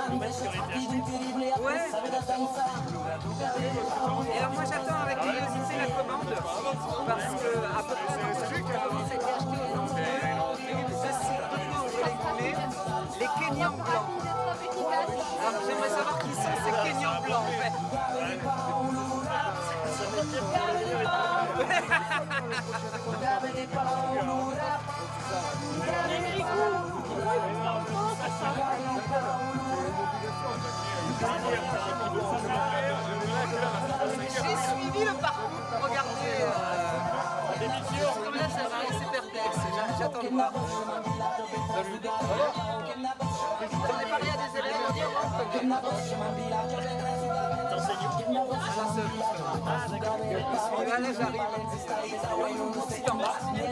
Ouais. Et alors moi j'attends avec curiosité la commande parce que à peu près ça commence à être acheté au nom de ceci, complètement les Kenyans blancs. Alors j'aimerais savoir qui sont ces Kenyans blancs en fait. J'ai suivi le parcours, regardez, comme là ça va, c'est perplexe, j'attends le voir. J'en ai parlé à des élèves, on dit au revoir. Ah d'accord. Là j'arrive. Silence. Là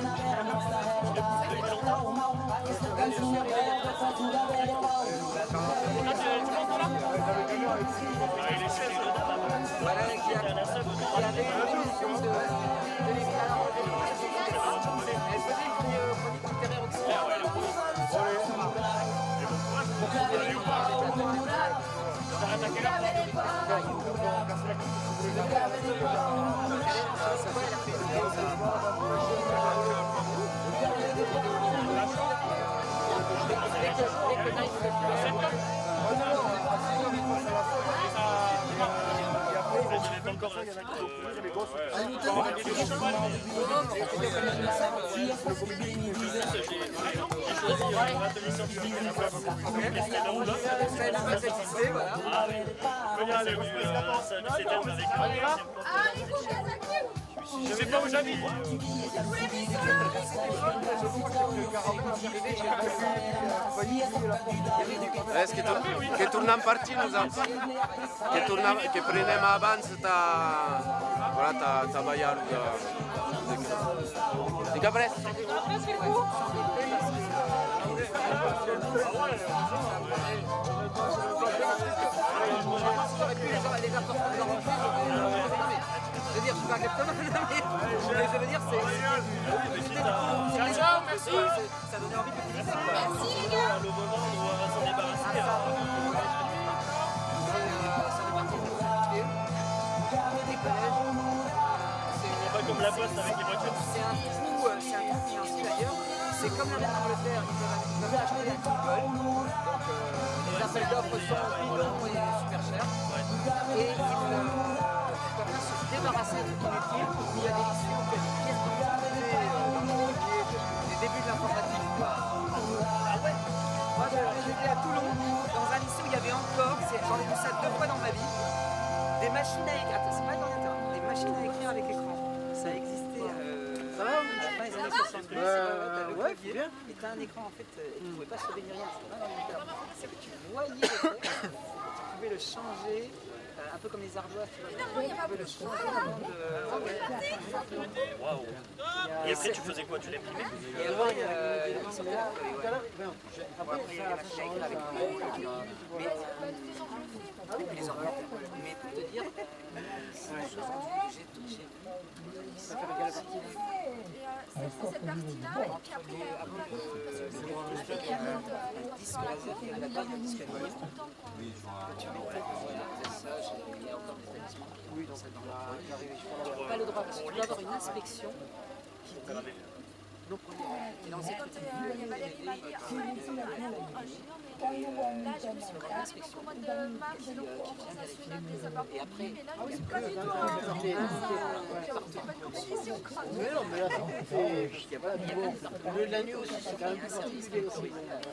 je suis arrivé. Voilà, il y avait une émission de l'éclat. Elle faisait une chronique littéraire occidentale. T'arrêtes à quelle heure? Je sais pas où j'habite. Es que tornam parti nosaltres. Que prenem abans ta baial de cabres. Je veux dire, je suis pas exactement, mais je veux dire, c'est... Ciao, merci. Ça donnait envie de l'utiliser. Merci les gars. Le moment, on va s'en débarrasser. Ça fait partie de nos activités. Des collèges. C'est pas comme la poste avec les voitures. C'est un trou financier d'ailleurs. C'est comme la reine d'Angleterre, ils peuvent acheter à qui ils veulent. Donc les appels d'offres sont bidons et super chers. Et ils peuvent se débarrasser de tout inutile. Il y a des lycées où il y a des pièces d'identité des débuts de l'informatique. Ah ouais. Moi j'étais à Toulon, dans un lycée où il y avait encore, j'en ai vu ça 2 fois dans ma vie, des machines à écrire, c'est pas d'ordinateur, des machines à écrire avec écran. Ça existait à la fin des années 70. T'as le clavier et t'as un écran en fait, tu ne pouvais pas sauver ni rien, c'était pas un ordinateur. C'est que tu voyais le texte, tu pouvais le changer. Un peu comme les ardoises, tu vois, tu pouvais le changer avant de... Waouh. Et après, tu faisais quoi? Tu l'imprimais? Et avant, il y a une sorte de... Après, il y a les machines à écrire avec les ordinateurs. Mais pour te dire, c'est une chose que j'ai touchée. Ça fait régaler la partie. Cette partie-là, et puis après, disque laser, à la taille d'un disque laser. Tu mettais ça, il y a encore des établissements qui ont ça dans la... Tu n'as pas le droit, parce que tu dois avoir une inspection qui dit non première. Et dans cette il y a Valérie qui m'a dit, là je me suis préparée donc au mois de mars, donc au Conseil national des sapeurs-pompiers, mais là je ne suis pas du tout c'est pas une compétition quoi. Mais non, mais là, le de la nuit aussi, c'est quand même plus particulier aussi.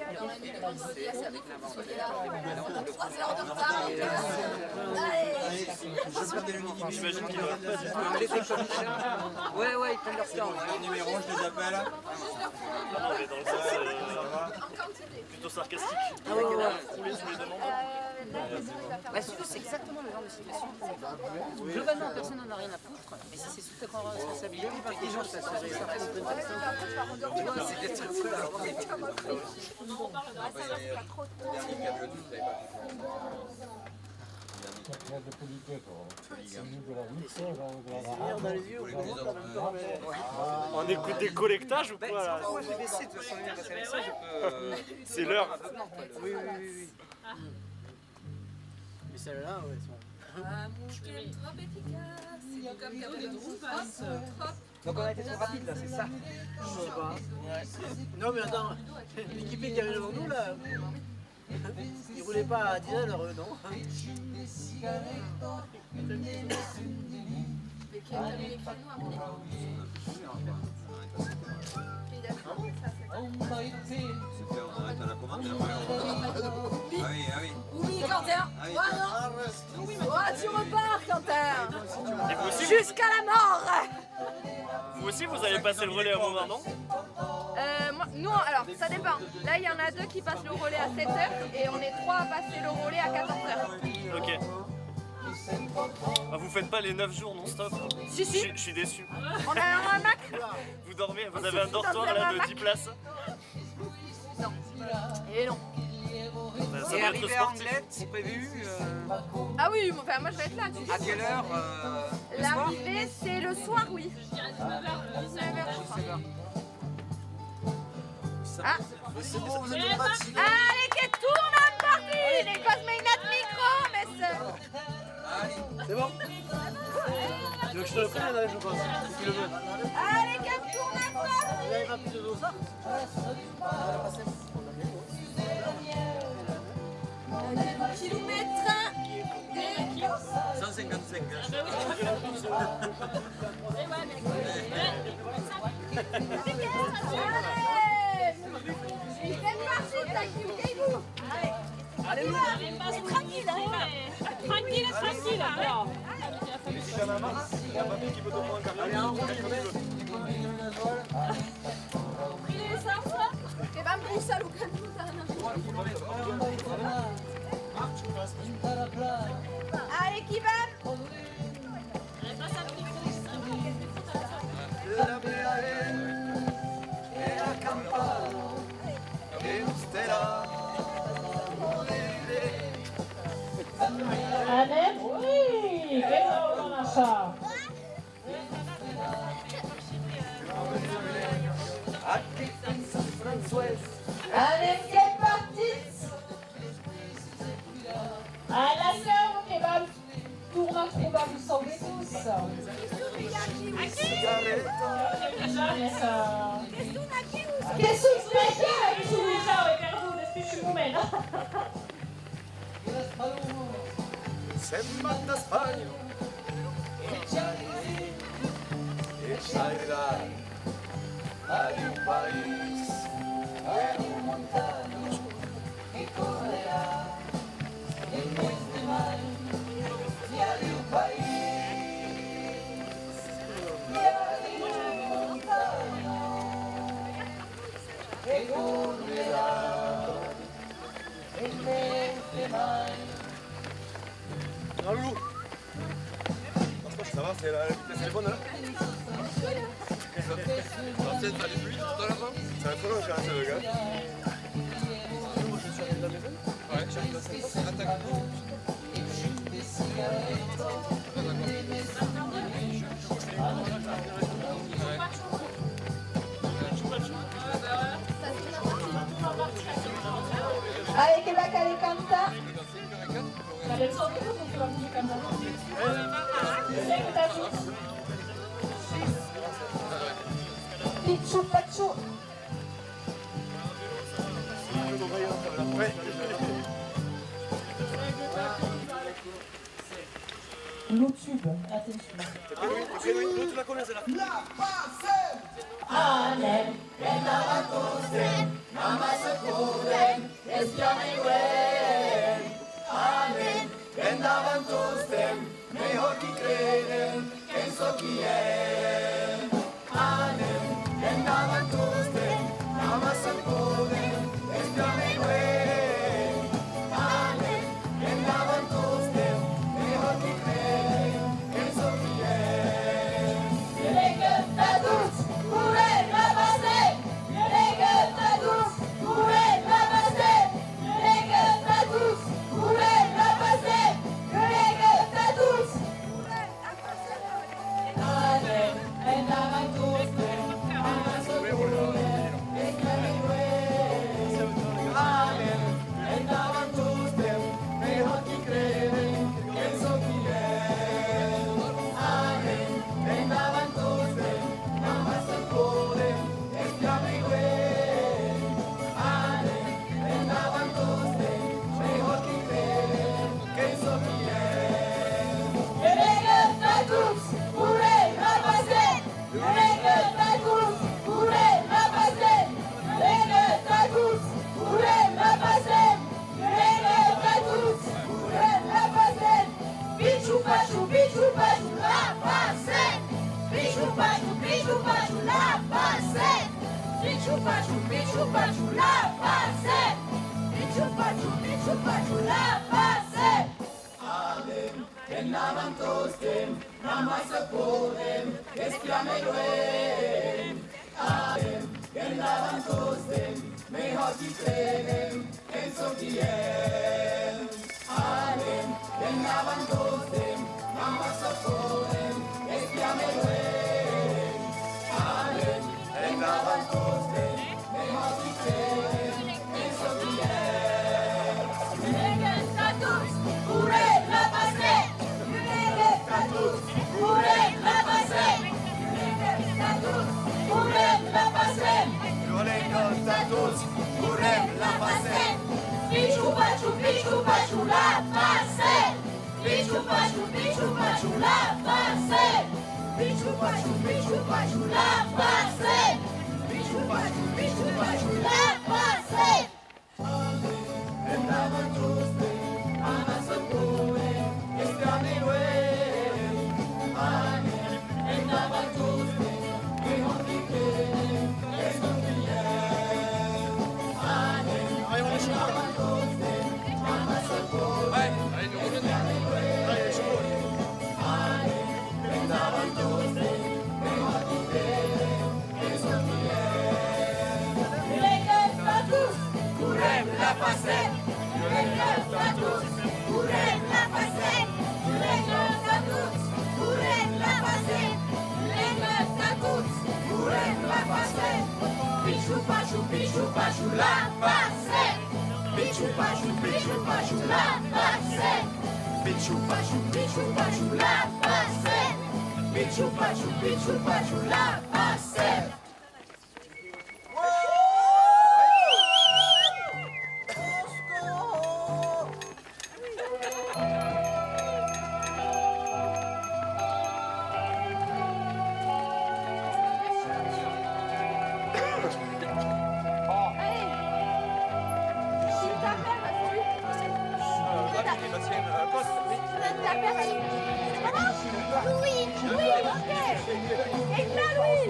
Alors la nuit, le vendredi, ça arrive, on est là, on a 3 heures de retard. Allez. J'imagine qu'il aurait pas du tout. Ouais, ils prennent leur temps. Numéro, je les appelle. Non, mais dans le sens plutôt sarcastique. Ah ouais, Rouler sous les demandes. Bah, surtout, c'est exactement le genre de situation. Globalement, personne n'en a rien à foutre, mais si c'est sous ta responsabilité, les gens se s'assurer. Ça reste une personne. Tu vois, c'est des trucs Ça va, c'est pas trop de temps. On écoute des collectages ou quoi là? Moi j'ai baissé de toute façon, parce qu'avec ça je peux. C'est l'heure. Oui. celle-là, ouais. Amour qu'aime trop efficace. C'est comme Captain Trop. Donc on a été trop rapide là, c'est ça? Je sais pas. Non mais attends, l'équipier qui avait devant nous là, il roulait pas à 10 à l'heure, non? Mais qui a mis les créneaux à mon époque. Pays d'Afrique, ça c'est On arrête à la commande. Ah oui. Oui, Quentin. Ouais, non. Ouais, tu repars, Quentin. Et vous aussi, Jusqu'à la mort. vous avez passé le relais à un moment, non? Nous, alors, ça dépend. Là, il y en a 2 qui passent le relais à 7h et on est 3 à passer le relais à 14h. Ok. Ah, vous faites pas les 9 jours non-stop? Si, si. Je suis déçu. On a un Mac. Vous dormez, vous avez un dortoir là de 10 places? Non. Et non. Ça Et doit être arrivé à sportif. Anglet, c'est prévu Ah oui, enfin, moi je vais être là. à quelle heure le soir? L'arrivée, c'est le soir, oui. 19h. Ah. Allez, que tourne à partie. Les cosménates micro, mais c'est... C'est bon? Tu veux que je te le prenne, là, je pense, si tu le veux. Allez, que tourne à partie. Vous avez pas plus de dos, ça? Kilomètre 155. Allez. C'est parti, taquille-vous. Allez, tranquille, Tranquille, alors. pris l'essence. Et va me pousser à l'occasion. Allez, qui va? Annette, oui, genau, Donnerstag. Allez, c'est parti. À la sœur, et ben, tournage, on va vous sauver tous. Que suspecta, que subichao, e perdu, despiši moment. Sembra da Spagna e salirà ad un país en un montano que correrá en mes de mayo via di un país via di un montano que correrá en mes de mayo. Non, Loulou. Ça va, c'est la vitesse elle est bonne là? Peut-être aller plus vite dans la fin. Ça va trop long, j'ai raté le gars. Moi je suis arrivé de la maison. Ouais, j'arrive à 5 ans. Attaque. Allez, que va caler canta. Adesso tu la musica andata. Senta tutti. Picciu, pacciu. YouTube, attention. L'autre, tu la connais celle-là? Anem, Vendaban todos them, mejor que creen, eso que es. Anem, vendaban todos them, nada más se pueden, es ya me güey. Anem, vendaban todos them, mejor que creen, eso que es. les gueules d'adultes, pourraient ramasser. Les gueules d'adultes, pourraient ramasser. Les gueules d'adultes, pourraient ramasser. Les gueules d'adultes. Pikachu, Pikachu, la base. Pikachu, Pikachu, la base. Adem, en lavantostem, namasaporem, esclameloem. Adem, en lavantostem, mehotitrenem, en sotiem. Adem, en lavantostem, namasaporem, esclameloem. Adem, en lavantostem, mehotitrenem, en sotiem. Status, pure la base. Status, pure la base. Status, pure la base. Status, pure la base. Pichu pachu la base. Pichu pachu la base. Pichu pachu la base. Pichu pachu la base. En lavantostem, amasaporem, esclameloem. Amen. En lavantostem, mehotitrenem, escotiem. Amen. En lavantostem, amasaporem, esclameloem. Amen. En lavantostem, mehotitrenem, escotiem. Status, purem la base. Status, purem la base. Status, purem la base. Status, purem la base. Pichu pachu la base. Pichu pachu la base. Pichu pachu la base. Pichu pachu la base. Louis, ok. Et là, Louis.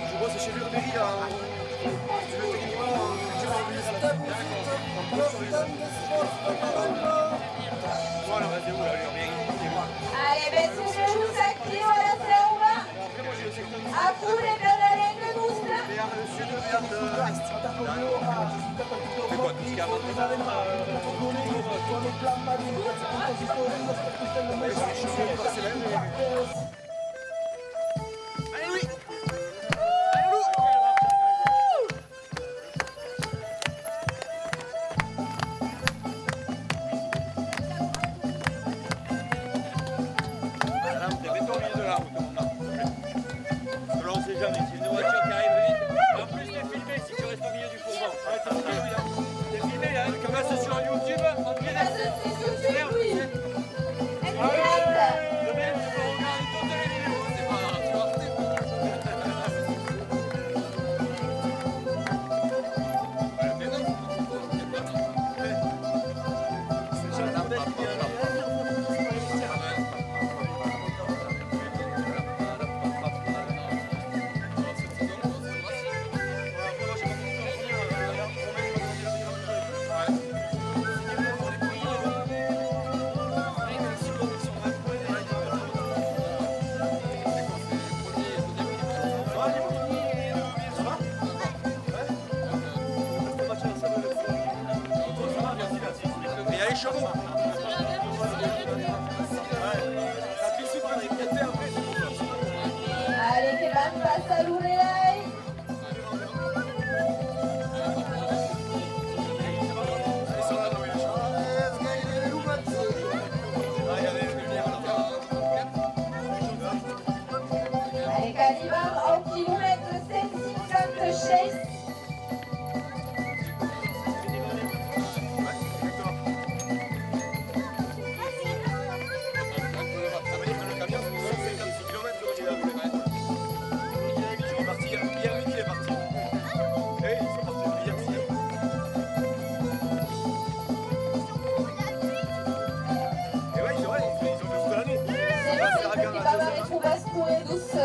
Je vois c'est chez Burberry là. Voilà, vas-y, où là, Allez, vestidos aquí, ahora se uva. Apure, Bernadette, le gusta. C'est quoi, tout ce qu'il y a Allez, oui. Madame, t'es béton au milieu de la route, mon gars. Parce que là, on sait jamais. C'est une voiture qui arrive vite. Et en plus, t'es filmé si tu restes au milieu du fourgon. Ouais, t'es filmé, là. T'es filmé, là. Comme là, c'est sur YouTube. En direct. Oui. Le mec, il va regarder toute la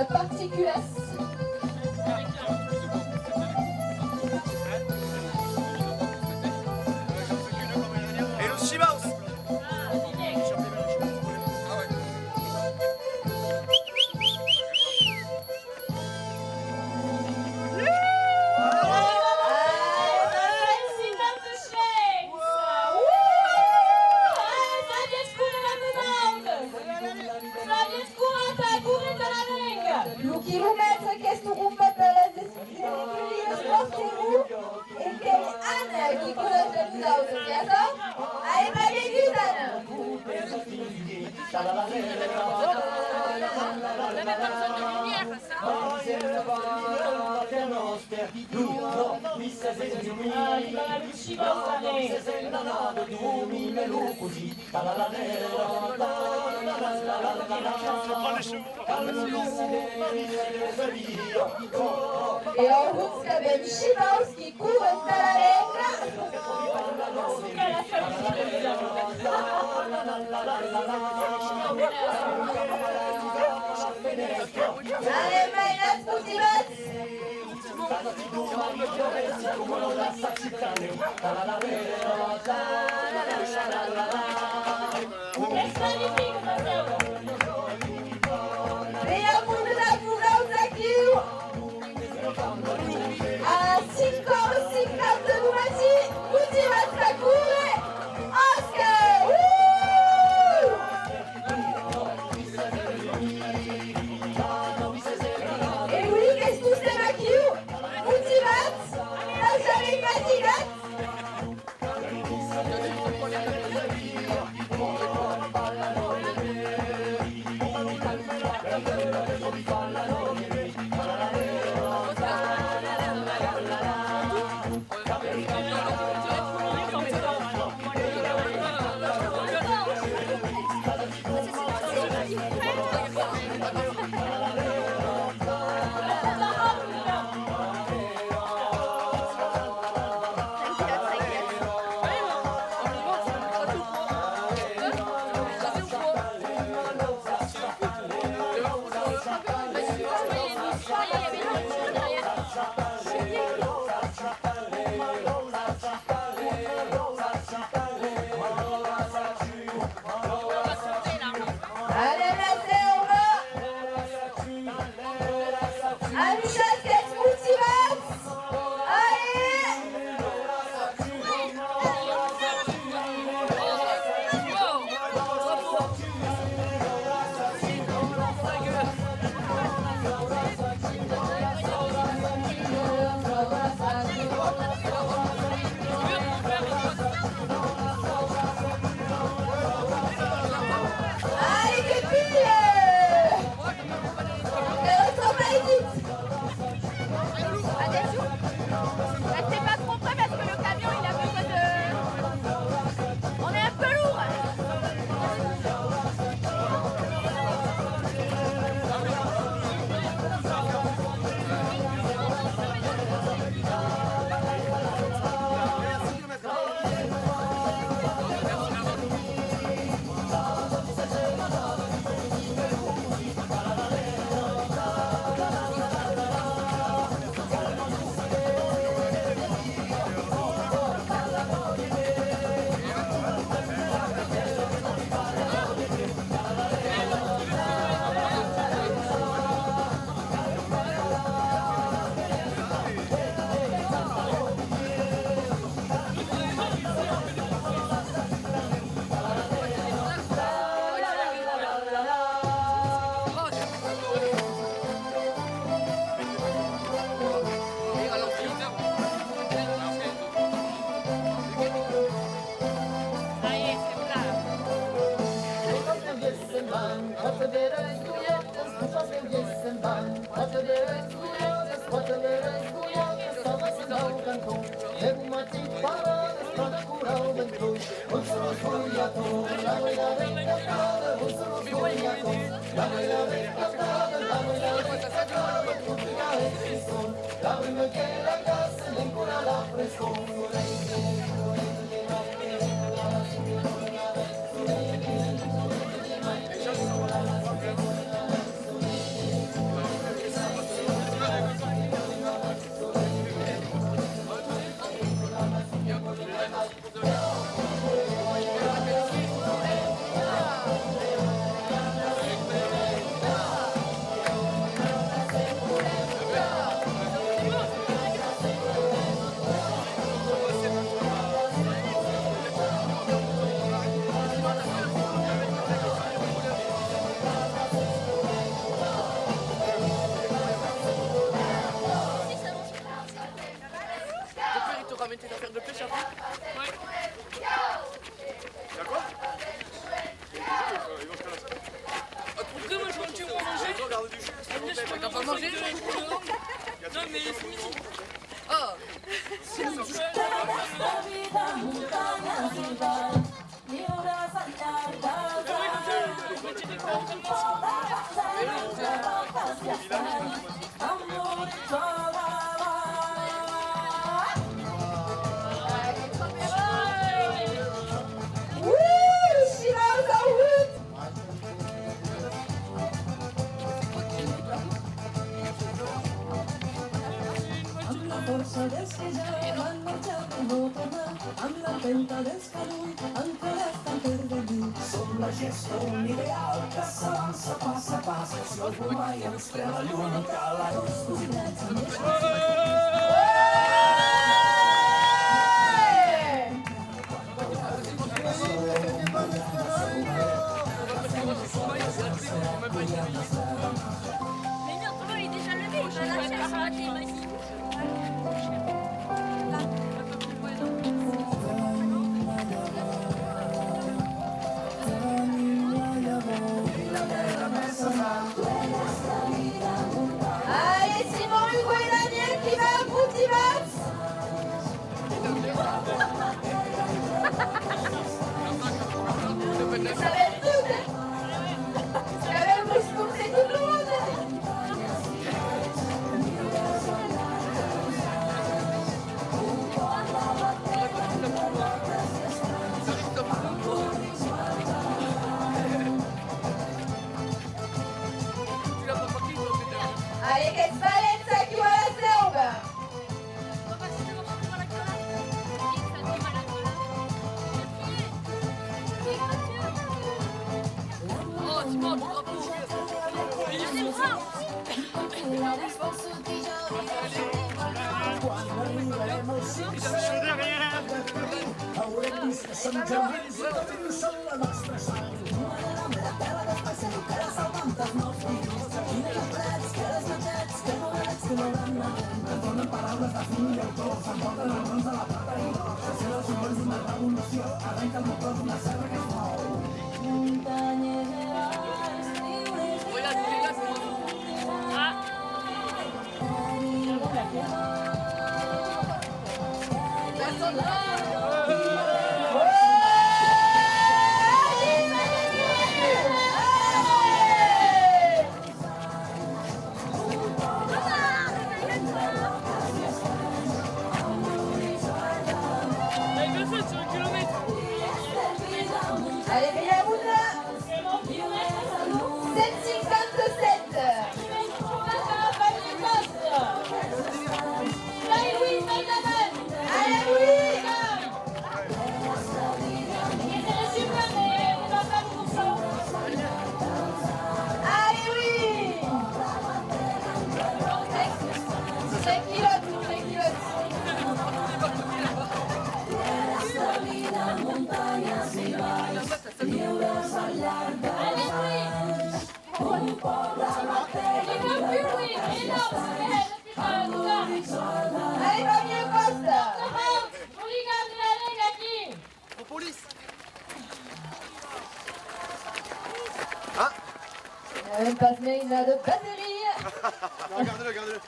particulaires. Et le Shibaos. Lo kilometer che sto combattere le sportivo e che Anna che conosce il dauso, certo? Hai mai aiutato? E ho Huska Ben Shibowski, curva Allez, Maïnas, motivat! Venha mudar por aqui! A 5h50 do matin, motivat Sakura! Oscar! Et oui, qu'est-ce que c'est ma queue? Motivat! T'as jamais fatigué? Restez pas trop près parce que le camion il a besoin de... On est un peu lourd. Mais non, Thomas il est déjà levé, il va lâcher, ça va t'imaginer. Allez, Simon, Hugo et Daniel qui va au bout du match. Ça va être tout, hein. Ça va vous expulser tout le monde. Allez, che Valenza qui va la selva. On va passer devant la colonne. Et ça dit mal à oh, Simon, tu drapeau. Allez, bras. Allez, Bellamouna. 7,57. Allez, oui. Allez, oui. 5 kilos, 5 kilos. Allez, Fabien Costa. Il n'a même pas de main, il a de batterie. Regardez-le, regardez-le.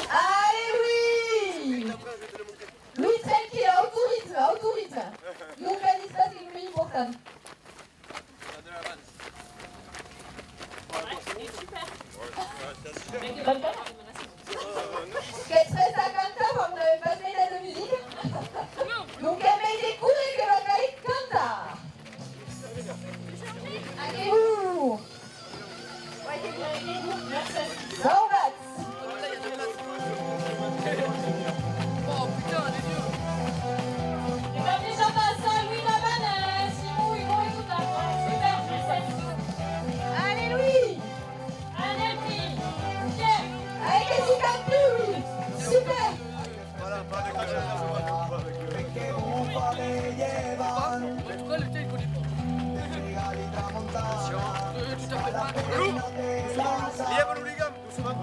Allez, oui. Lui, tranquille, au tout rythme. Nunca distraes que es muy importante. Que 350 cuando me pasé la de musique. Nunca me descubre que lo que hay canta. Allez, vous. Sauvat. Allez, Louis. Allez, que tu cantes plus, Louis. Super. Voilà, pas de conversation, pas avec Lièvre l'hooligan, doucement.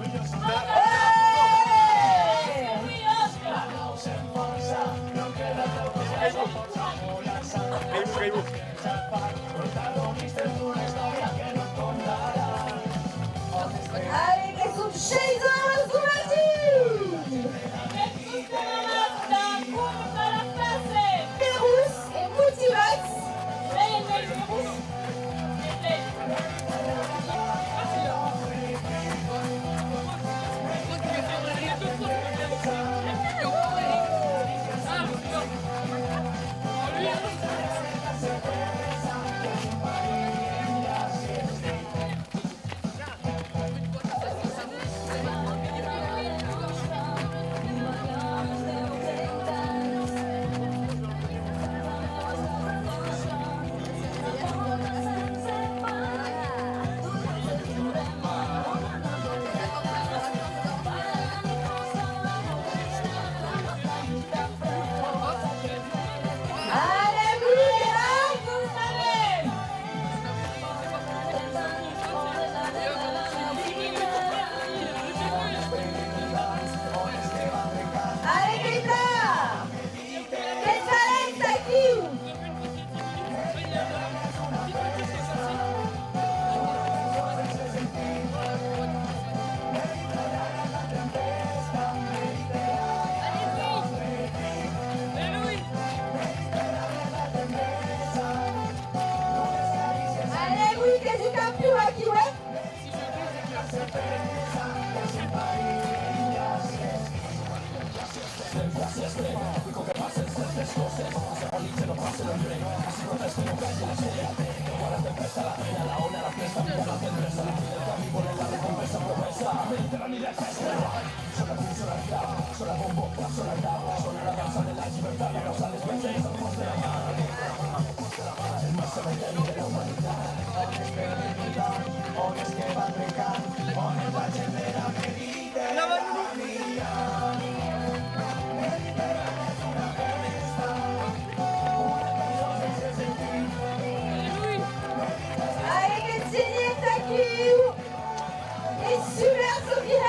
Allez, Kenny, thank you. Et super Sophie.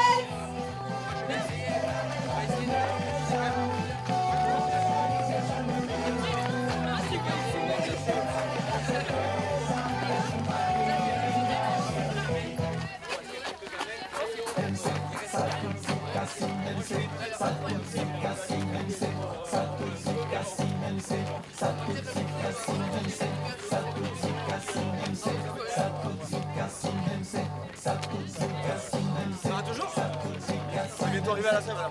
Ça va toujours? On est bientôt arrivé à la scène là.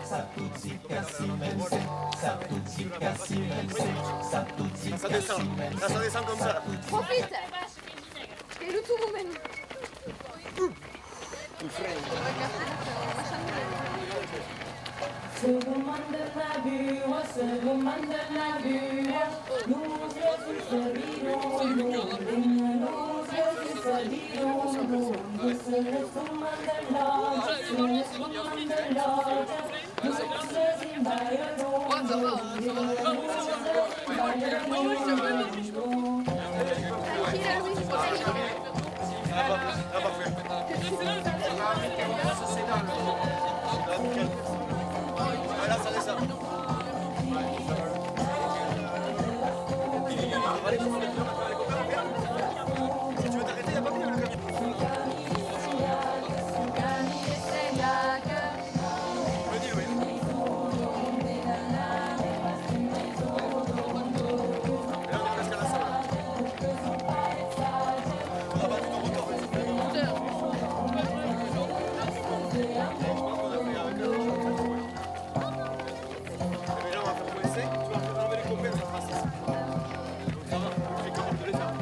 Là ça descend. Là ça descend comme ça là. Profite. Et le tout vous-même. Là ça descend. Si tu veux t'arrêter, y'a pas mieux le camion. Je dis oui. Là on est presque à la salle. On a battu ton record. Mais là on va faire coincer. Tu vas faire enlever les copains, ça fera 6. Ça va, je fais comment de les faire.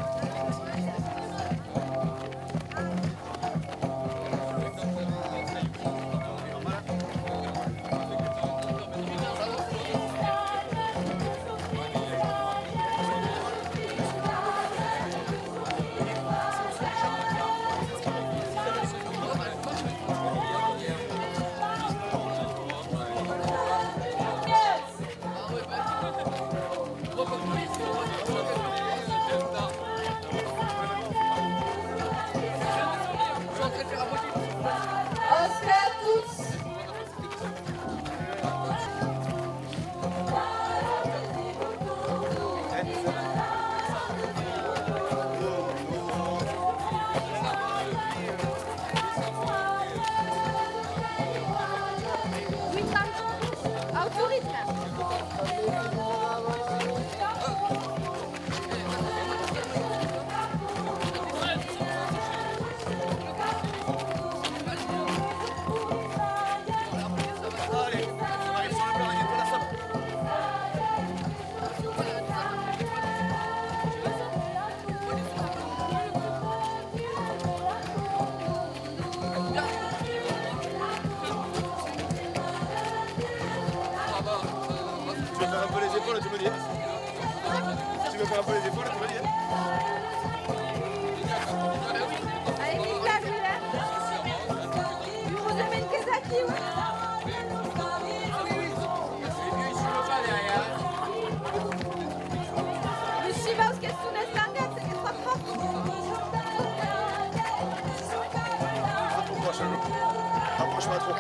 Oscar tous. Oui, Tram. À haut rythme. Allez, on arrive sur le plan, il y a de la salle. Tu veux faire un peu les épaules, tu me dis. Tu veux faire un peu les épaules, tu me dis. Allez, vite là, lui, là. Lui, vous avez une Kazaki, ouais. Le Shiba, ce qu'est-ce qu'on est standard, c'est qu'elle soit propre. Pourquoi, Charles? Approche-moi trop.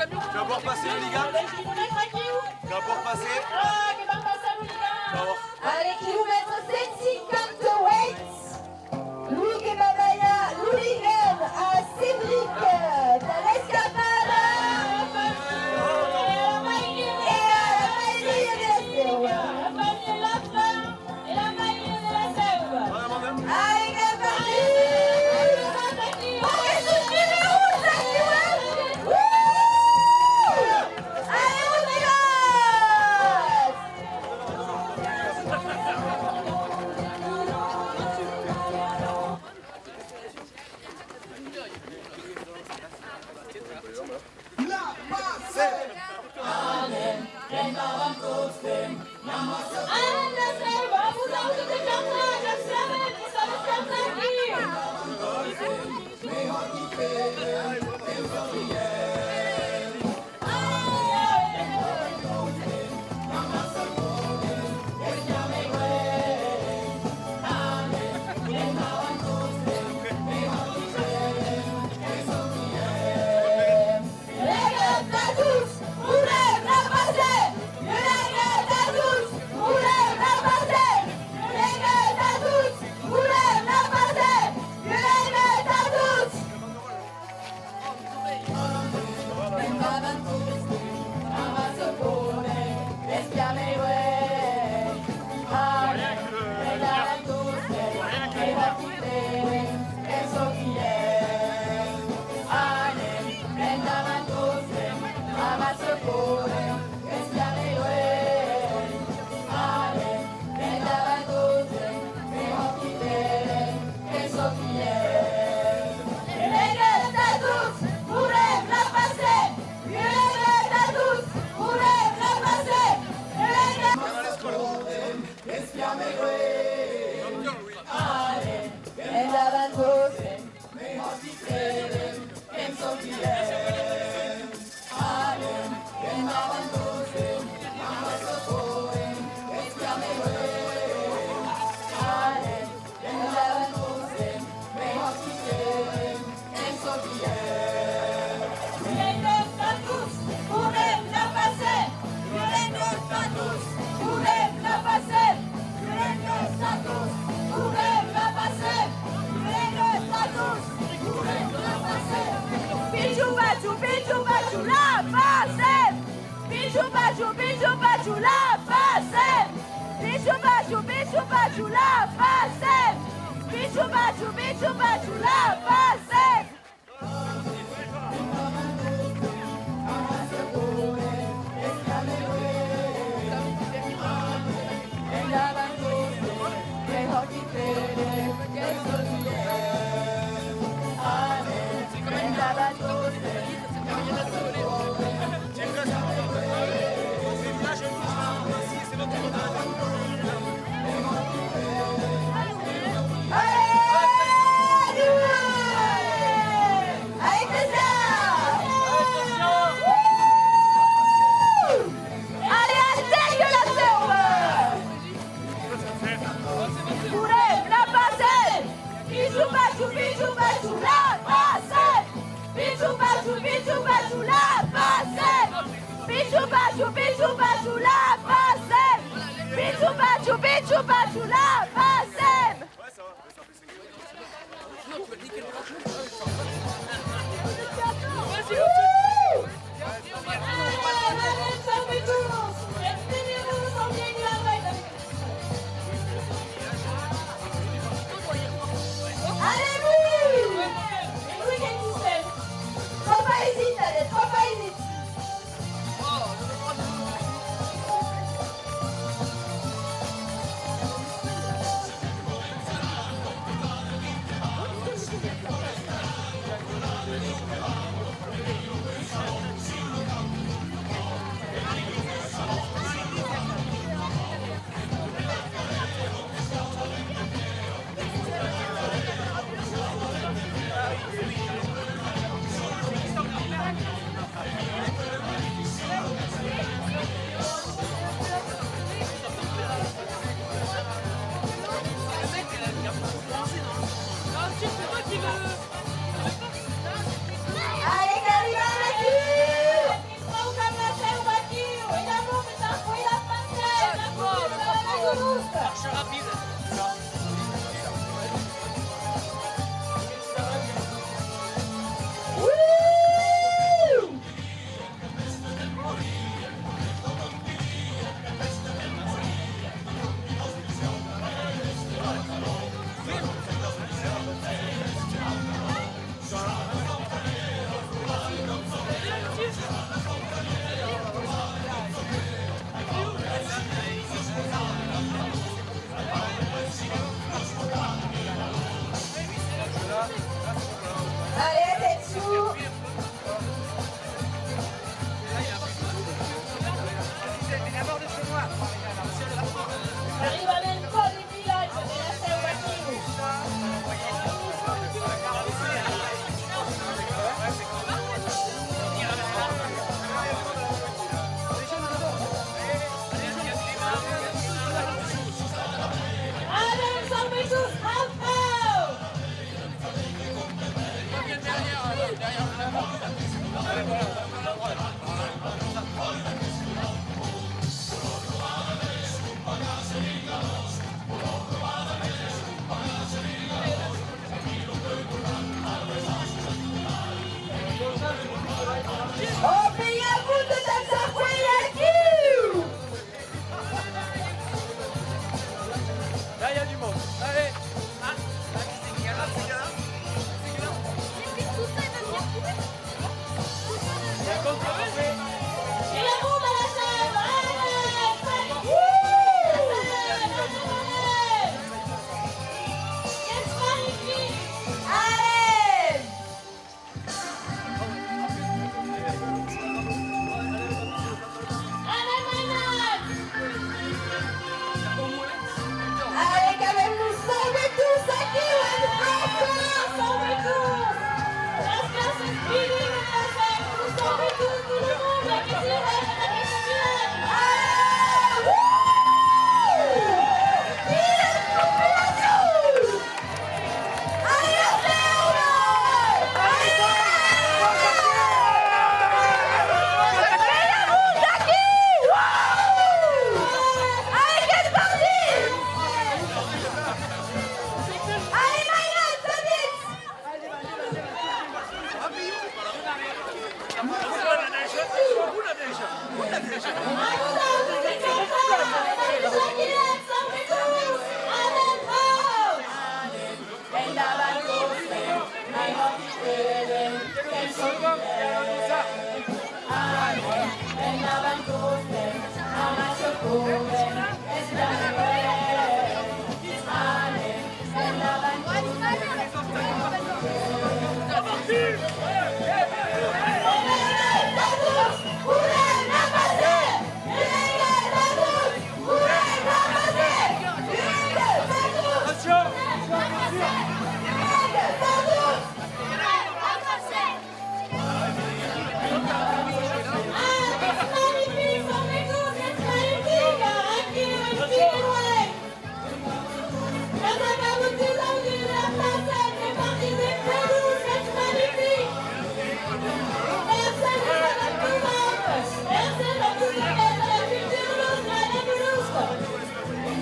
Tu vas pouvoir passer le liga? Tu vas pouvoir passer? Tu vas voir. Allez, kilomètre 750 weights. Louis et Babaya, Louis Gamme. Oh, pays à vous de Tanzania. Là, il y a du monde. Allez. Allez, quand même, nous sommes tous aquí, sommes tous. Las clases viven en la fe, nous sommes tous, tout le monde, la question est la question. Allez,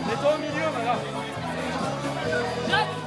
Mets-toi au milieu, voilà. La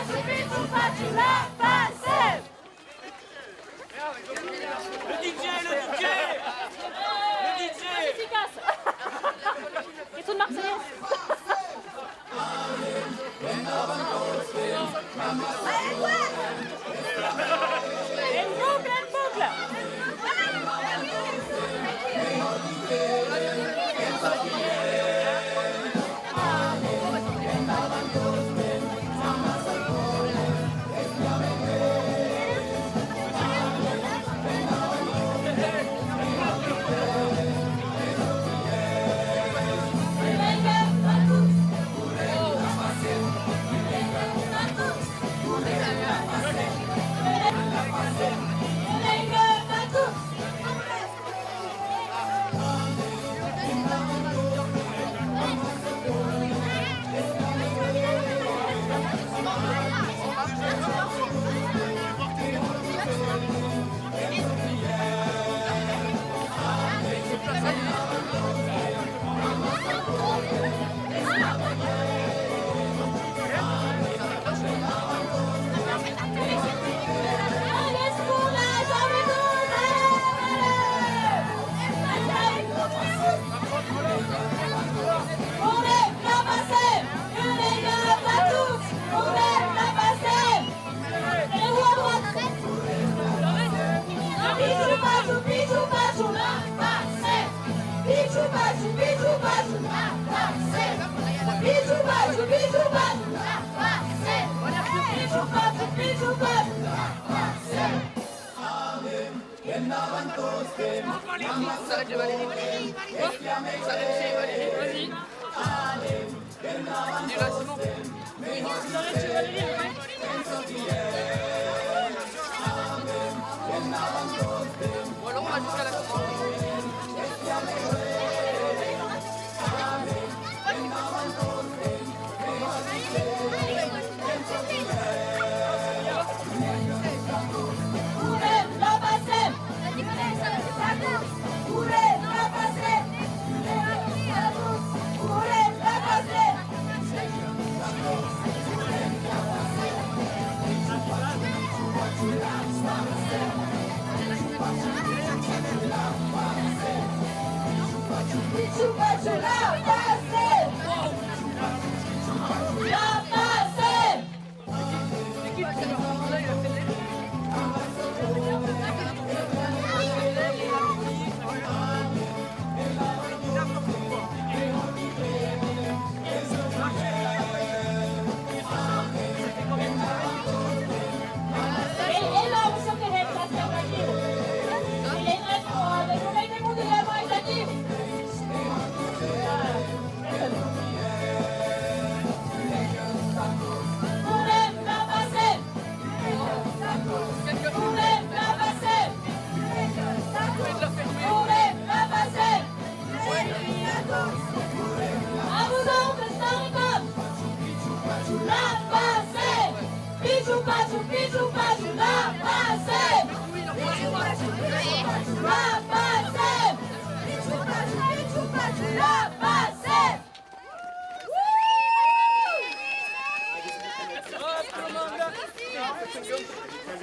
Le DJ, le DJ. Le DJ. Efficace. Et tout de Marseillaise. Une boucle, une boucle.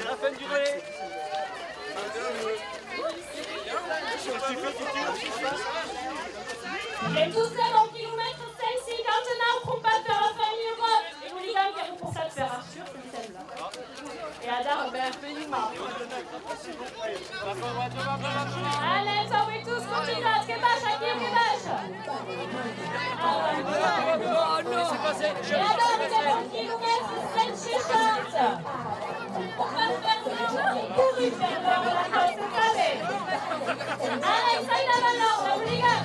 La fin du relais. Les 12 avant kilomètres, celle-ci, maintenant, combatteur en famille Europe. Et vous, les gars, qui avez pour ça de faire Arthur, c'est celle-là. Et Ada, Robert, allez, ça oui, tous, continue, Kebash, Akir, Kebash. Et Ada, les 40 kilomètres, celle-ci, chante. On va faire courir vers l'heure de la course, vous savez. Allez, ça y est, maintenant, là, vous, les gars.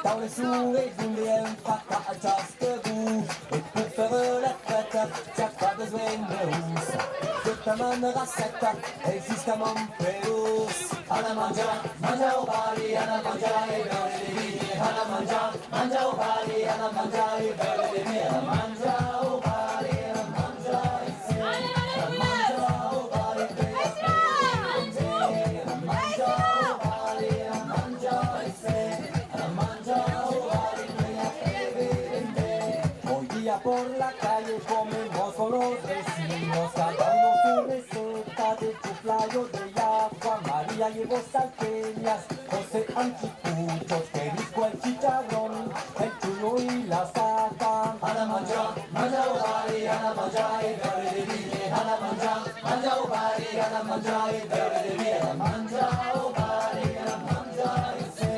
Dans les souris du lien, fracas adjuste debout. Et pour faire la fête, t'as pas besoin de housse. Que ta main racette, et jusqu'à mon pédous. Alla mangia, mangia au bali, alla mangia e bere le vini. Alla mangia, mangia au bali, alla mangia e bere le vini. Alla mangia au bali, alla mangia e se. Alla mangia au bali, bella bere. Alla mangia au bali, alla mangia e se. Alla mangia au bali, bella bere. Hoy día por la calle comemos con los vecinos, cantando su receta de chuflayo de agua. María llevó salteñas, José anticuchos, Perisco el chicharrón, el chulo y la saca. A la mancha, mancha o bari, a la mancha y bebe de vine. A la mancha, mancha o bari, a la mancha y bebe de vine. A la mancha o bari, a la mancha y se.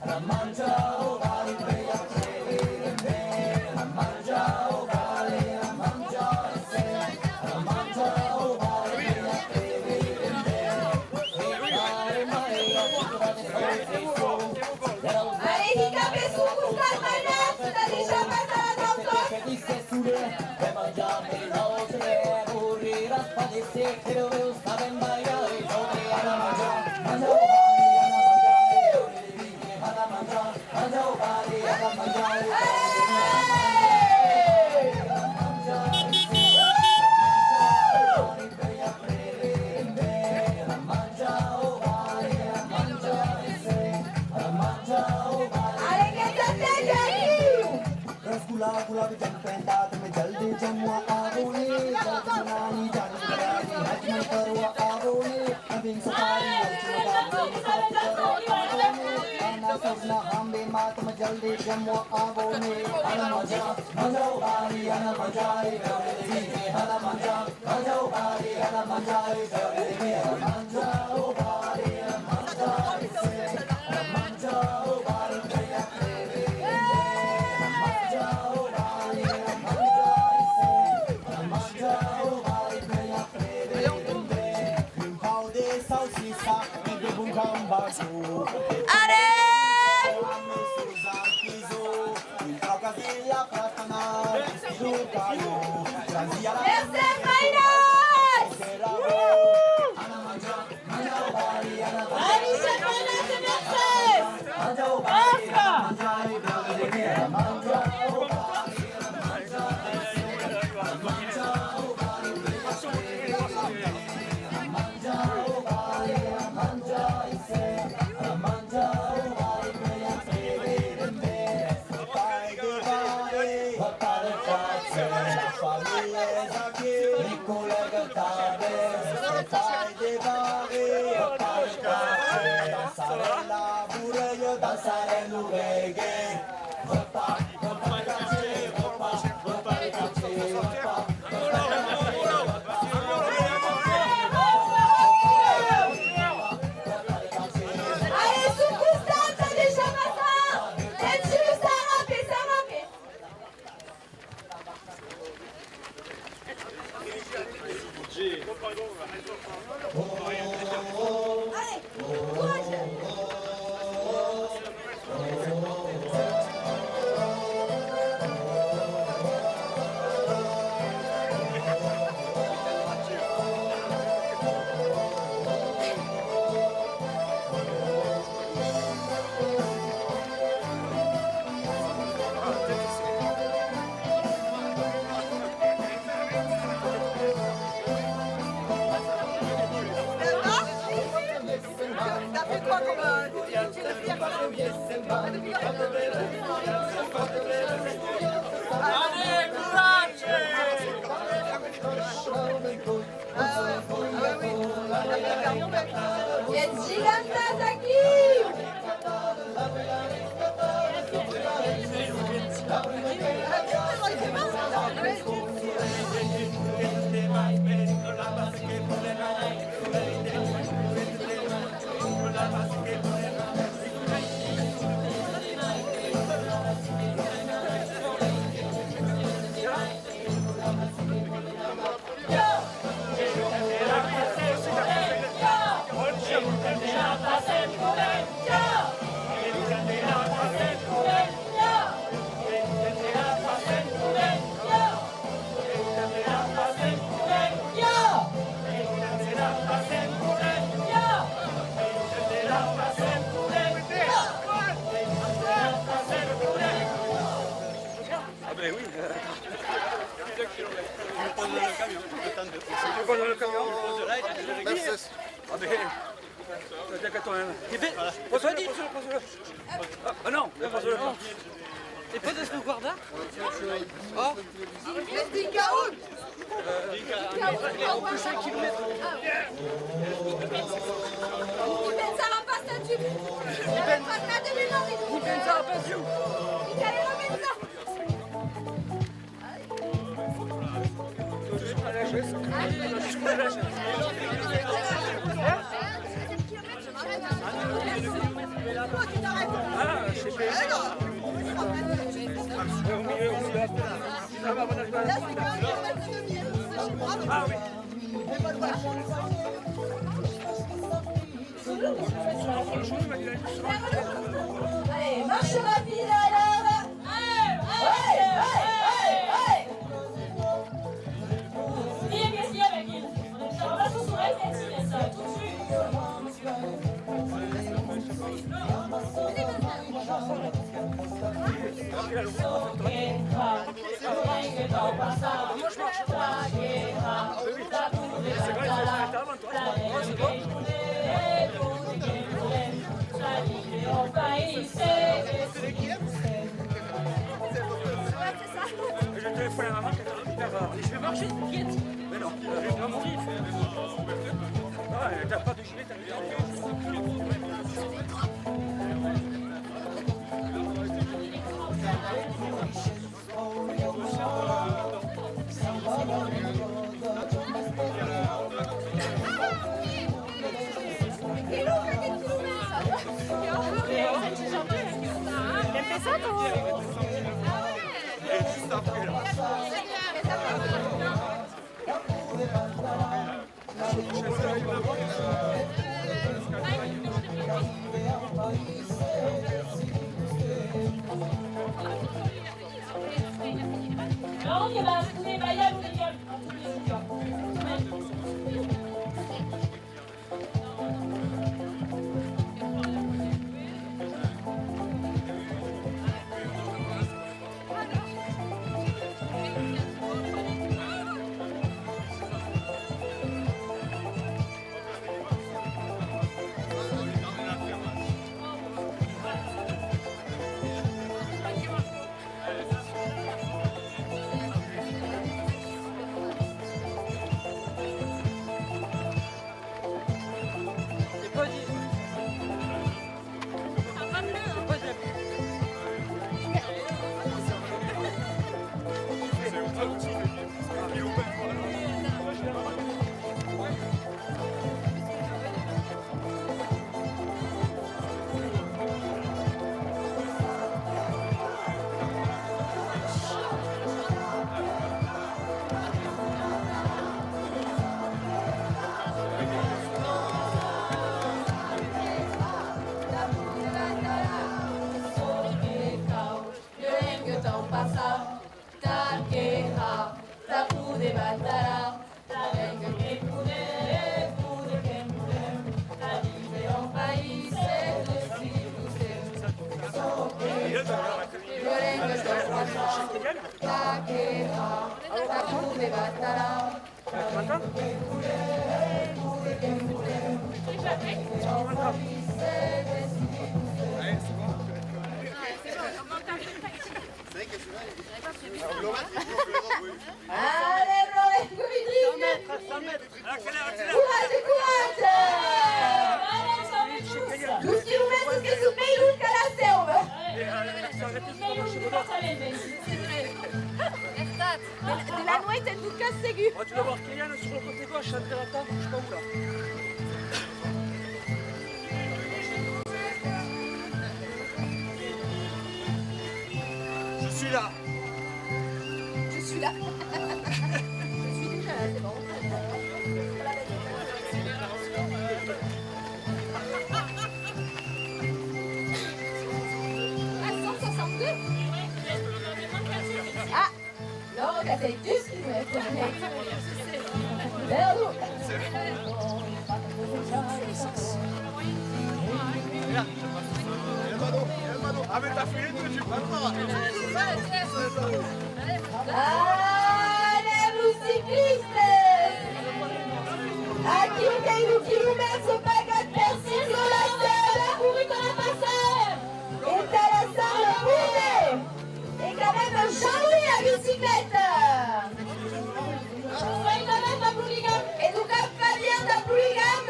A la mancha o bari, bella bebe. A la mancha o bari, a la mancha y se. A la mancha o bari, bella bebe. Allez, cabeço, busca as manhãs, da deixa passar a volta. Que dice sube, de mangiarme no se ve aburrir a padecer, pero ellos saben bailar y sobre a la mancha, mancha o bari, a la mancha y sobre de vine, a la mancha, mancha o bari, a la mancha y sobre de vine, a la mancha y se, a la mancha y bella breve, a la mancha o bari, a la mancha y se, a la mancha o bari. Allez, qu'est-ce que c'est, rasgulla गुलाब जामुन दांत में जल्दी जमुआ आरोले जलनानी जानी जानी हजम करवा आरोले नवीन सफारी ना सपना हम बे मात में जल्दी जमुआ आरोले अना मजा मजा उबारी अना मजा इधर अना मजा मजा उबारी अना मजा इधर अना मजा उबारी अना मजा इसे अना मजा उबारी passerelle ou reggae. Repas, repas de quartier, repas, repas de quartier, repas. Allez, sous Coustan, ça déjà matin. Là-dessus, ça rappe, ça rappe. Allez, courage. T'as fait quoi comme Allez, courage! Jetzt giganta Zaki. Ah ben oui. Tu poses le camion, tu poses là, et tu le régulier. Ah ben, t'as qu'à toi-même. Pose-le, dis, pose-le. Ah non, pose-le pas. Et pas de ce guarda? Pensava abbastanza più. Fatemi Chi pensava per giù? Ah oui. Allez, marche rapide alors. Allez, Dis qu'est-ce qu'il y a, Bagil? On est déjà en place au soleil, c'est ça, tout de suite. Je téléphone à maman qui est hyper rare. Je vais marcher, t'inquiète. Mais non, je vais pas mourir. Ah, t'as pas de gilet, t'as Non, il y a tous les baillards, tous les gars. pasa, taqueja, tapu de batara, tarengue que pude, que pude, arrivé en pays, c'est de si vous êtes. Taqueja, tapu de batara, tarengue que pude, que pude, en pays, c'est de si vous êtes. Allez, Lorenzo Vidrine! Courage, courage! Dos quilômetros que subir nunca na selva! De la noite, elle nous casse ségu! Tu vas voir Kylian sur le côté gauche, André Latta, je sais pas où là. Je suis là. Je suis là! Je suis déjà là, c'est bon. Ah, 162? Ah! Non, t'as fait 10 km. Vers nous! Ah mais t'as fait les deux, tu prends pas. Allez, vous cyclistes! Aqui o quilômetro paga terceiro na cena, público na passagem. Interessant le poulet. Et quand même joli la bicyclette. Soyez quand même à Bouligam. Et donc à Fabien de Bouligam.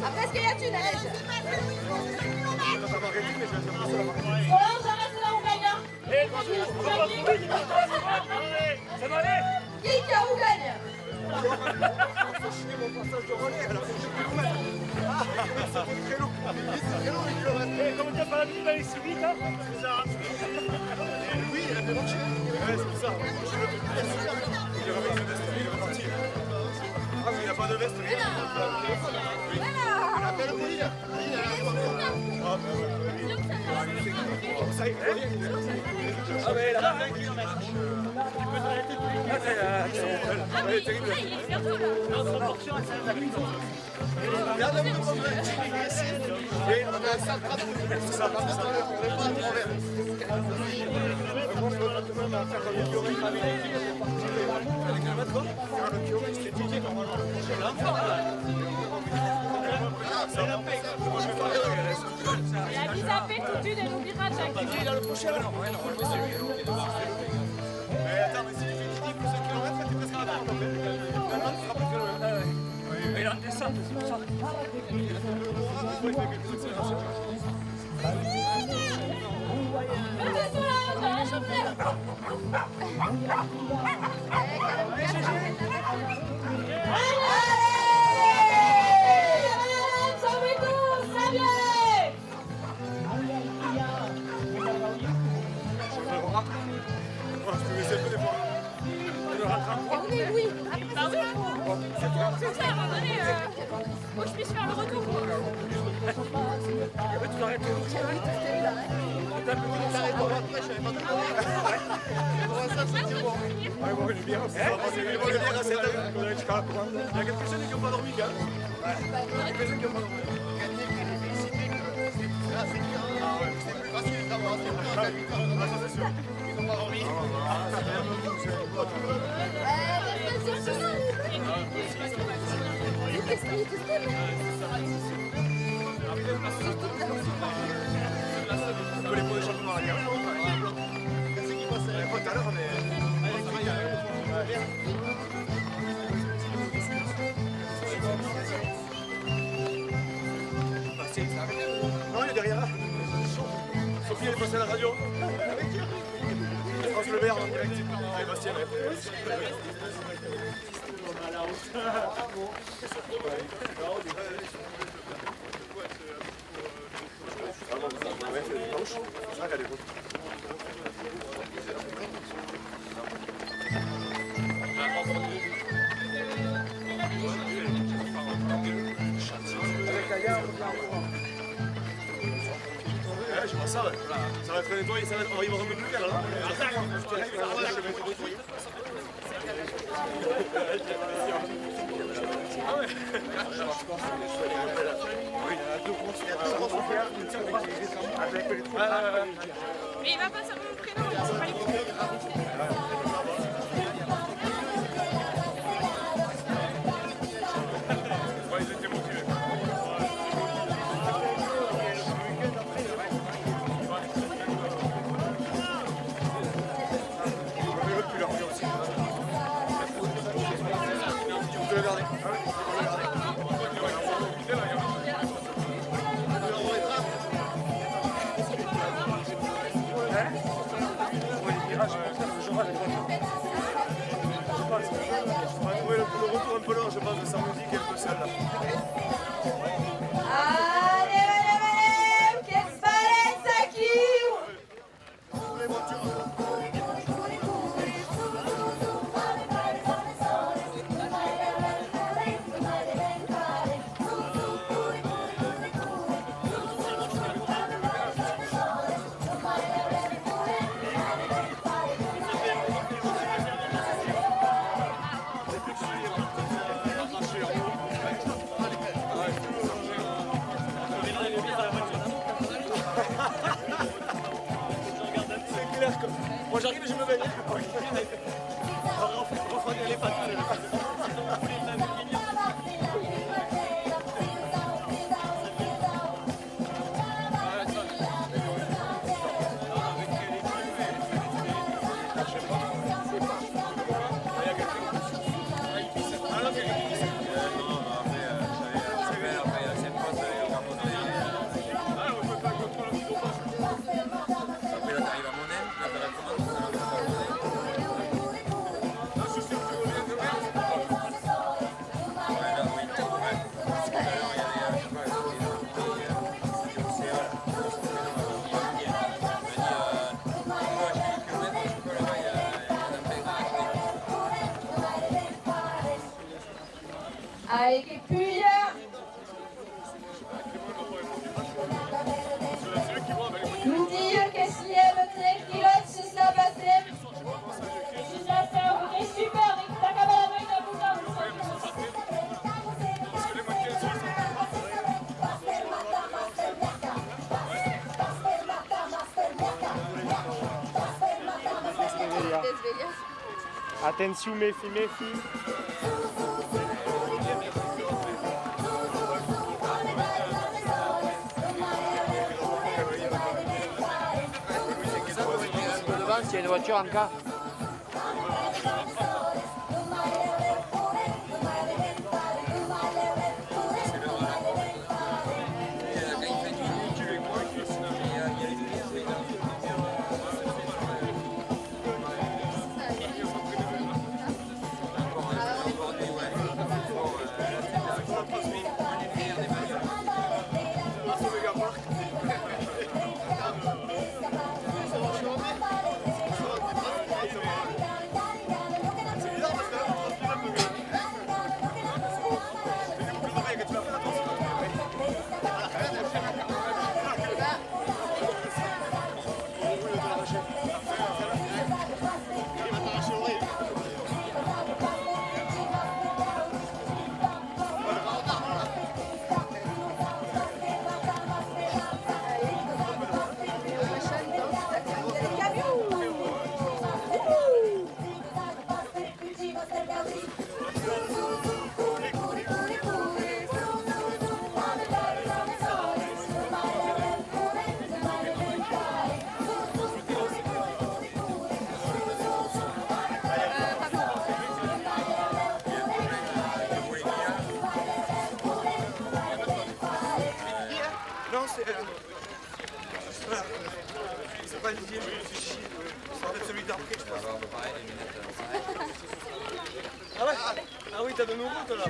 Après, est-ce qu'il y a du neige? Solange, reste là, on gagne. Qui a où gagne? Comment t'as pas l'habitude d'aller si vite, hein? Oui, il a fait marcher. Ouais, c'est pour ça. Il est reparti. Ah, mais il n'a pas de veste. Il appelle le police. Ça y est. Ah, mais là-bas, 1 kilomètre. Il peut t'arrêter de police. Ah, c'est terrible. Notre portion, elle s'appelle la regarde le problème. Et on a un sac à tout. C'est ça. On n'est pas à travers. Il a mis à paix tout de suite et n'oubliera Jacques. Il a le prochain. Non, ouais, non, c'est lui. Mais attends, mais si tu fais 10 plus 1 km, tu es presque à la fin. Maintenant, tu seras plus que le. Il est en descente, c'est pour ça. Oui. Bah oui. C'est ça, à un moment donné, faut que je puisse faire le retour. Tu arrêtes tout. Il y a quelques personnes qui n'ont pas dormi, gars. C'est plus facile d'avoir c'est sûr. Ils n'ont pas dormi. On peut les poser championnat à la carrière. Qu'est-ce qui passe? Pas tout à l'heure, non, il est derrière là. Sophie, elle est passée à la radio. France Le Vert en direct. Et Bastien, Ah, ça, ouais. Ça va être nettoyé, ça va être... on va y voir un peu plus clair là. Ah ouais. Mais il va pas savoir mon prénom, il sera les Ouais, ils étaient motivés. Le retour un peu long, je pense, de sa musique et un peu celle-là. Allez, che bellezza qui! C'est clair que... Moi j'arrive et je me baigne. Refroidir les pattes. Allez, che puglia! Un Dio che si lève 3 kilos se sta passem. Juste la sœur, vous êtes super, mais t'as qu'à la main de vous dans le Attention, méfie, méfie. Devant, s'il y a une voiture en cas. C'est pas le dixième, c'est chier. C'est peut-être celui d'après, je pense. Ah ouais? Ah oui, t'as de nouveau, toi, là.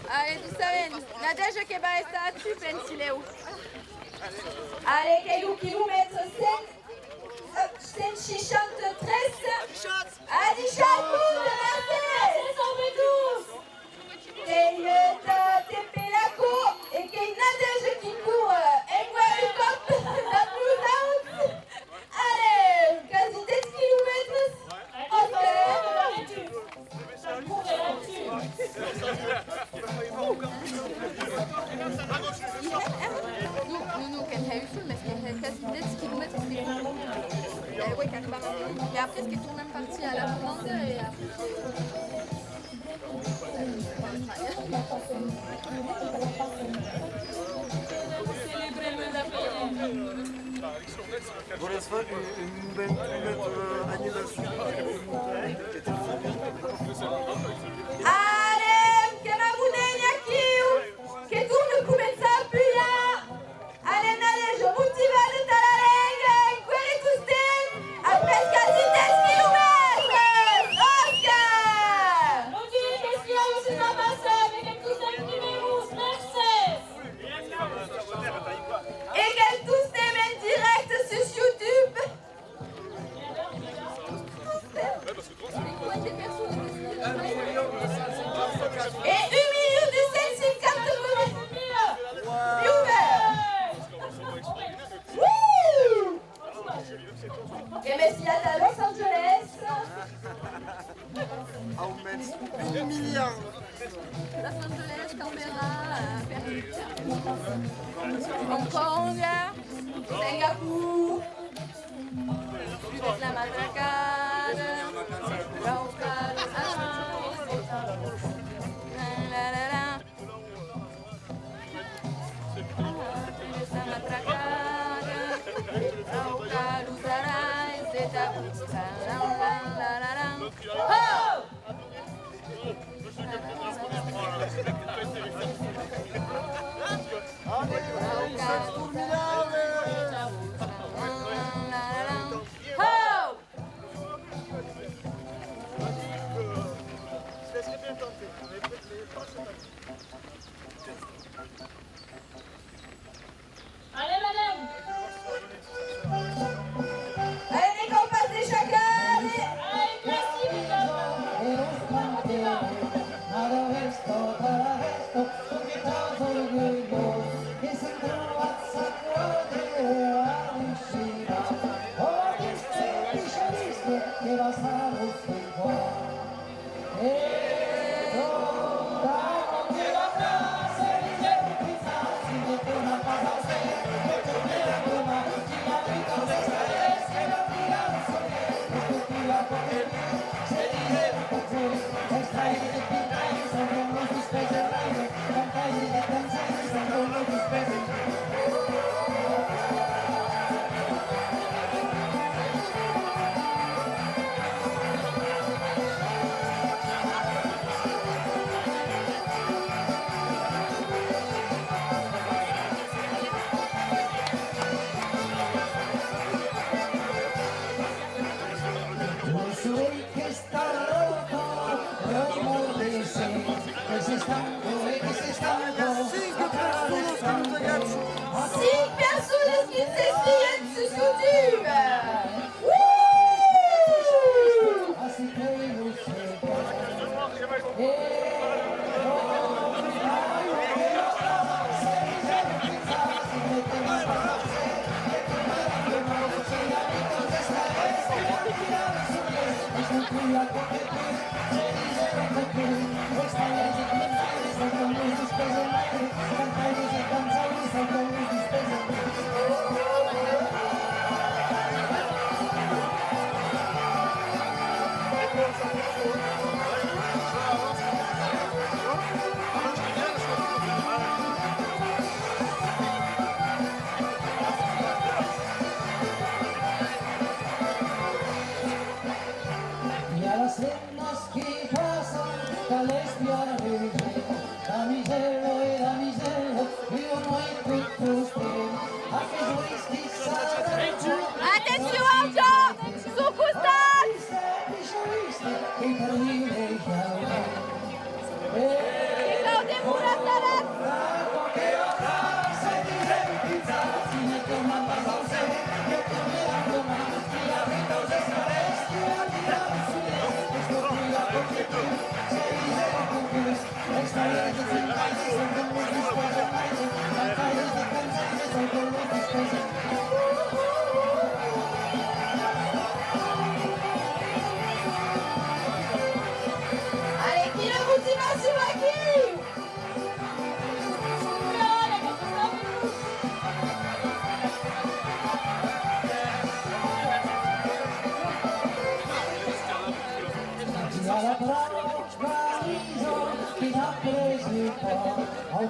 Allez, tu sais, Nadège che va stare tu pensi Leo. Allez, che chilometro 163 a 18 che Tepelaco e che Nadège qui court e quello da plus Oui, carrément. Et après, est-ce que tu es même parti à la commande et après... Volgens mij u bent met anniversaire. Alem, que mabunenya kiu, que tu nu começa a pilhar. Alem na lejo motivado talarenga, query to stand, a pesca de 10 quilômetros. Oscar! Bom dia, qu'est-ce qu'il y a aussi dans ma salle? Avec tous ces numéros, Mercedes. Et qu'elle tous t'aiment en direct sur YouTube. Et 1 250 viewers. Wouh! Et merci à Los Angeles. Auments 1 milliard. Los Angeles, Canberra, Paris, Hong Kong, Singapour. la matracada, Allez, madame. Allez, les compas des chacals. Allez, merci, madame.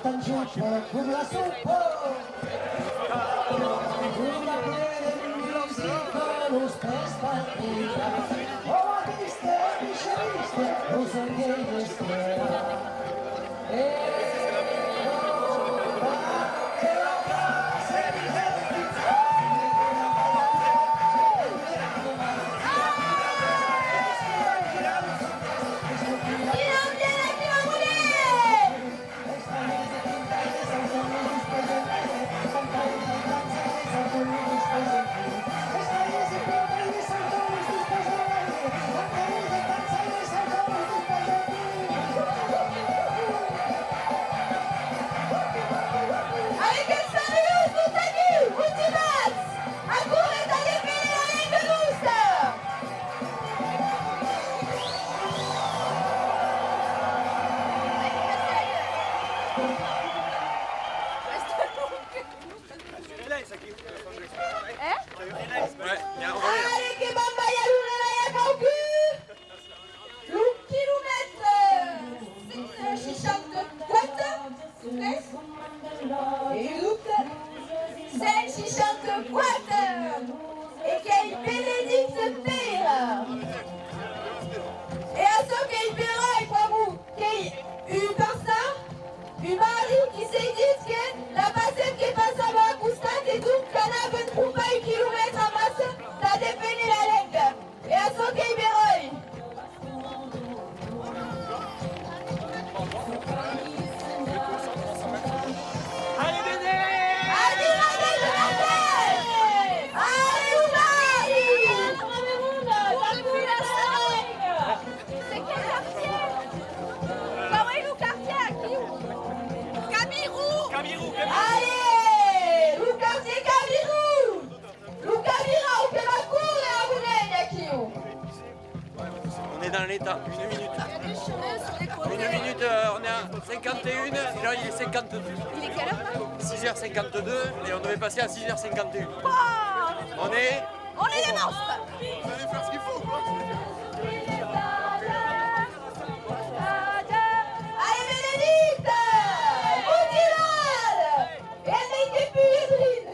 tan junta con la sopa. Una plena musica, los pés partida. Oh, viste, viste, los ángeles fuera. Avec el saludo tous aquí, ultimats! Acuret a definir la lengua russa! Allez, que bamba ya luna la ya calcu! Le kilomètre 64, s'il vous plaît. Et route 164 e che il Benedetto Pera e a ce che il Pera è proprio che une personne, une mari qui s'est dit que la passette qui passe à la constante et donc qu'on a 23 km à masse, ça dépend de la langue. Et à ce que il Pera C'est quel quartier? Comment est le quartier aqui? Cabirou! Allez, le quartier Cabirou! Le Cabirou, que la cour est à Boulogne, aqui. On est dans l'état, une minute. Il y a des chemins sur les côtés. Une minute, on est à 51, et là il est 52. Il est quelle heure là? 6h52 et on devait passer à 6h51. Oh, On est... on est des monstres! Vous allez faire ce qu'il faut, quoi. Allez, Bénédicte! Boutilade! Et elle n'était plus Yveline.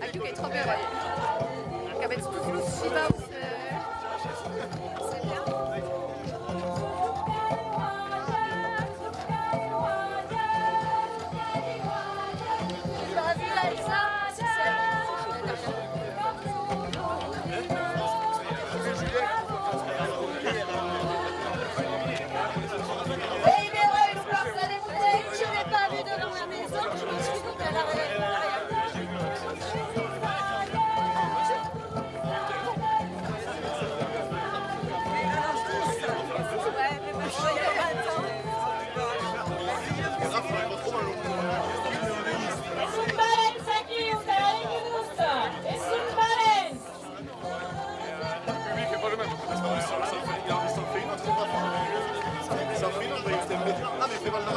Aqui o que é trop bien, ouais. Acabei de tudo no Shiba, c'est bien. J'aurais vu l'Alsace, Et Bénédicte, nous place à des bouteilles. je n'ai pas vu devant la maison, je me suis dit qu'elle arrive. Ouais, mais moi je suis pas le temps. Es un balance aquí, un canario que gusta. Es un balance. Le public est pas le même. Ça fait une autre Ça fait une autre, il fait mal. Ah, mais il fait mal là.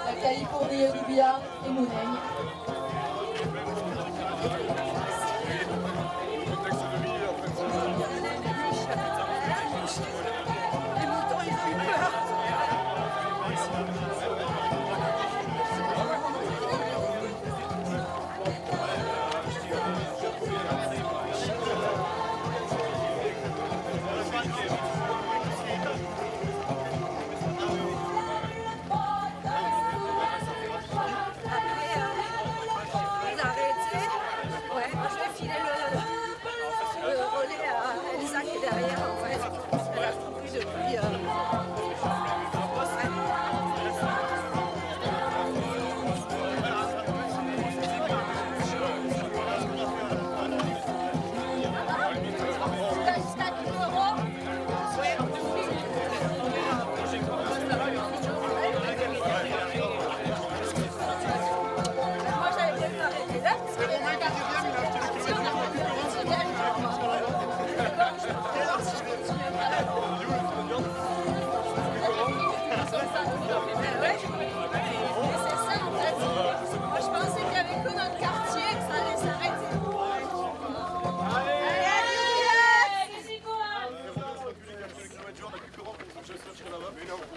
La Californie, Olivia et Mounaigne. Les moutons, ils ont eu peur. Après,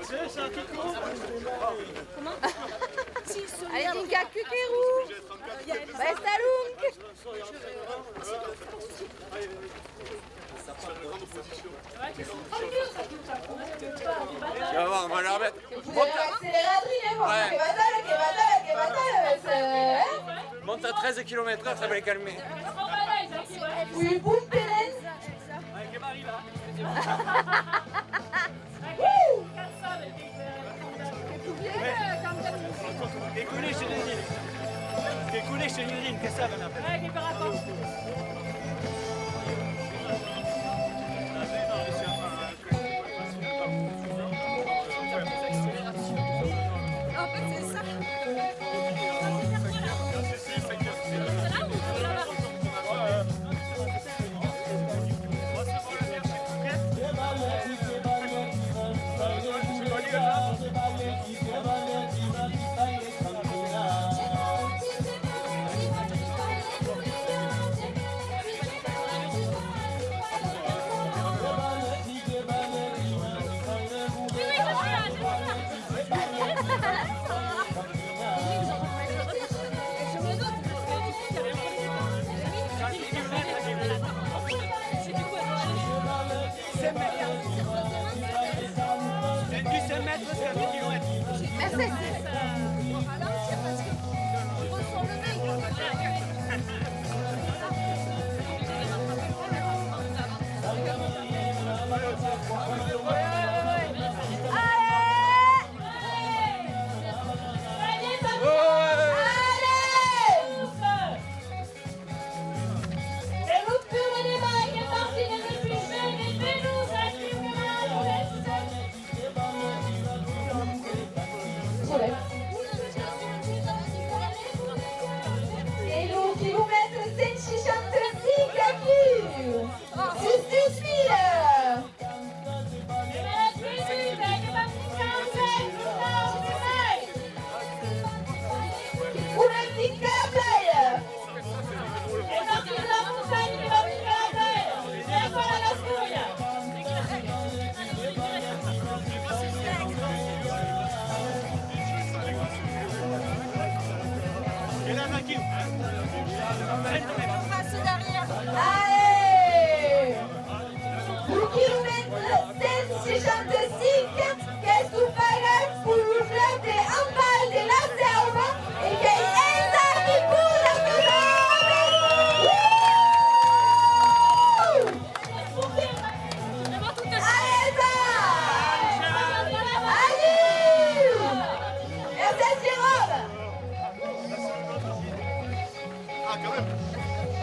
C'est un kikérou. Allez, Dinka, Kukérou. Bestalung. Tu vas voir, on va leur mettre. Monte à 13 km/h, ça va les calmer. Oui, boum, Pérez. Décollé chez Lydine. Décollé chez Lydine, qu'est-ce que ça va faire? En fait, c'est ça. Merci. Allez! Pour kilomètre 765, qu'est-ce que tu fais pour le club de handball de la Selva et qui est qui court la Allez, ça! Allez! Merci, Jérôme! Ah, quand même.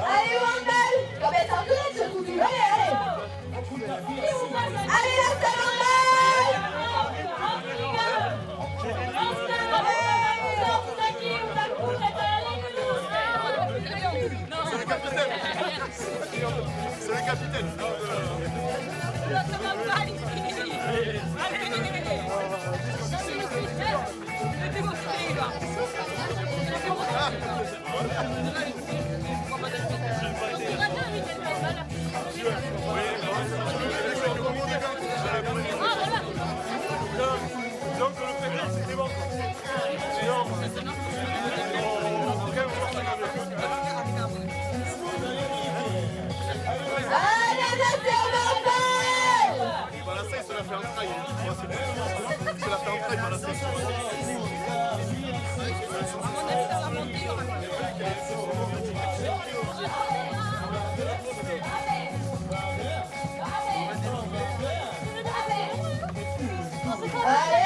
Allez, handball! Comme être en direct, ce coup du allez, allez! Allez, la salle handball! C'est le capitaine. C'est le capitaine. Donc le prétexte c'était bon. Sinon, Allez, la salle handball! la scène, c'est la fait en trail. C'est la fait en trail par la scène. Allez!